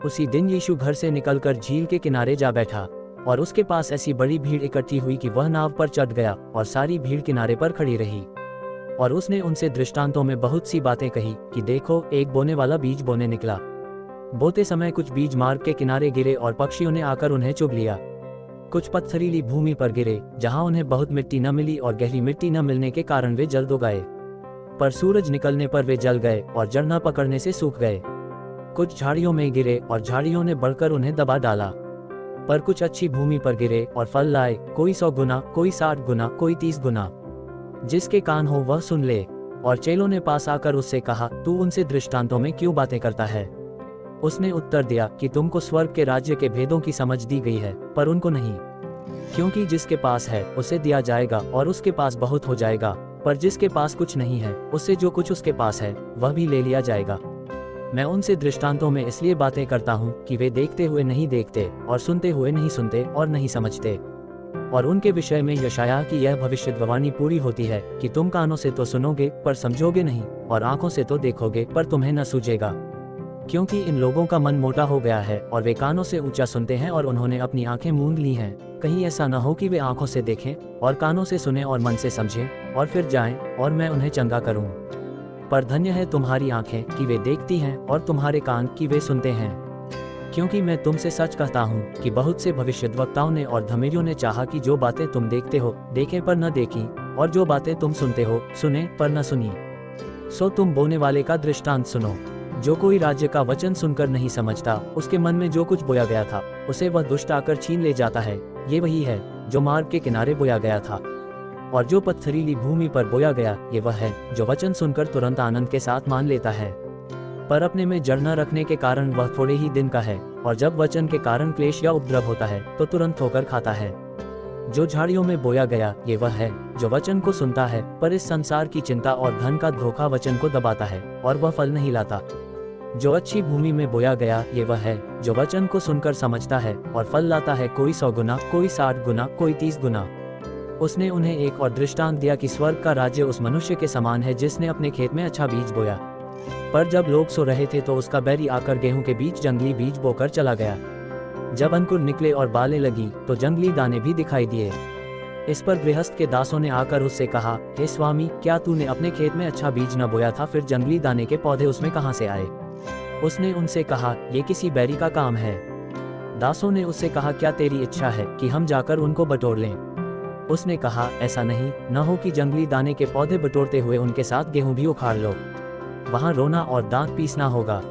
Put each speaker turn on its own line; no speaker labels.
उसी दिन यीशु घर से निकलकर झील के किनारे जा बैठा और उसके पास ऐसी बड़ी भीड़ इकट्ठी हुई कि वह नाव पर चढ़ गया और सारी भीड़ किनारे पर खड़ी रही। और उसने उनसे दृष्टांतों में बहुत सी बातें कही कि देखो, एक बोने वाला बीज बोने निकला। बोते समय कुछ बीज मार्ग के किनारे गिरे और पक्षियों ने आकर उन्हें चुग लिया। कुछ पत्थरीली भूमि पर गिरे, जहां उन्हें बहुत मिट्टी न मिली और गहरी मिट्टी न मिलने के कारण वे जल्द उगाए। पर सूरज निकलने पर वे जल गए और जड़ न पकड़ने से सूख गए। कुछ झाड़ियों में गिरे और झाड़ियों ने बढ़कर उन्हें दबा डाला। पर कुछ अच्छी भूमि पर गिरे और फल लाए, कोई 100 गुना, कोई 60 गुना, कोई 30 गुना। जिसके कान हो वह सुन ले। और चेलों ने पास आकर उससे कहा, तू उनसे दृष्टांतों में क्यों बातें करता है? उसने उत्तर दिया कि तुमको स्वर्ग के राज्य के भेदों की समझ दी गई है, पर उनको नहीं। क्योंकि जिसके पास है उसे दिया जाएगा और उसके पास बहुत हो जाएगा, पर जिसके पास कुछ नहीं है उससे जो कुछ उसके पास है वह भी ले लिया जाएगा। मैं उनसे दृष्टांतों में इसलिए बातें करता हूँ कि वे देखते हुए नहीं देखते और सुनते हुए नहीं सुनते और नहीं समझते। और उनके विषय में यशायाह की यह भविष्यद्वाणी पूरी होती है कि तुम कानों से तो सुनोगे पर समझोगे नहीं, और आंखों से तो देखोगे पर तुम्हें न सूझेगा। क्योंकि इन लोगों का मन मोटा हो गया है और वे कानों से ऊंचा सुनते हैं और उन्होंने अपनी आंखें मूंद ली हैं। कहीं ऐसा न हो कि वे आंखों से देखें और कानों से सुने और मन से समझें और फिर जाएं और मैं उन्हें चंगा करूं। पर धन्य है तुम्हारी आंखें कि वे देखती हैं और तुम्हारे कान कि वे सुनते हैं। क्योंकि मैं तुमसे सच कहता हूँ कि बहुत से भविष्यद्वक्ताओं ने और धर्मियों ने चाहा कि जो बातें तुम देखते हो देखें पर न देखी, और जो बातें तुम सुनते हो सुने पर न सुनी। सो तुम बोने वाले का दृष्टांत सुनो। जो कोई राज्य का वचन सुनकर नहीं समझता, उसके मन में जो कुछ बोया गया था उसे वह दुष्ट आकर छीन ले जाता है। ये वही है जो मार्ग के किनारे बोया गया था। और जो पत्थरीली भूमि पर बोया गया, ये वह है जो वचन सुनकर तुरंत आनंद के साथ मान लेता है, पर अपने में जड़ न रखने के कारण वह थोड़े ही दिन का है, और जब वचन के कारण क्लेश या उपद्रव होता है तो तुरंत ठोकर खाता है। जो झाड़ियों में बोया गया, ये वह है जो वचन को सुनता है, पर इस संसार की चिंता और धन का धोखा वचन को दबाता है और वह फल नहीं लाता। जो अच्छी भूमि में बोया गया, ये वह है जो वचन को सुनकर समझता है और फल लाता है, कोई 100 गुना, कोई 60 गुना, कोई 30 गुना। उसने उन्हें एक और दृष्टांत दिया कि स्वर्ग का राज्य उस मनुष्य के समान है जिसने अपने खेत में अच्छा बीज बोया। पर जब लोग सो रहे थे तो उसका बैरी आकर गेहूं के बीच जंगली बीज बोकर चला गया। जब अंकुर निकले और बालें लगी तो जंगली दाने भी दिखाई दिए। इस पर गृहस्थ के दासों ने आकर उससे कहा, हे स्वामी, क्या तूने अपने खेत में अच्छा बीज न बोया था? फिर जंगली दाने के पौधे उसमें कहां से आए? उसने उनसे कहा, ये किसी बैरी का काम है। दासों ने उससे कहा, क्या तेरी इच्छा है कि हम जाकर उनको बटोर लें? उसने कहा, ऐसा नहीं न हो कि जंगली दाने के पौधे बटोरते हुए उनके साथ गेहूं भी उखाड़ लो। वहां रोना और दांत पीसना होगा।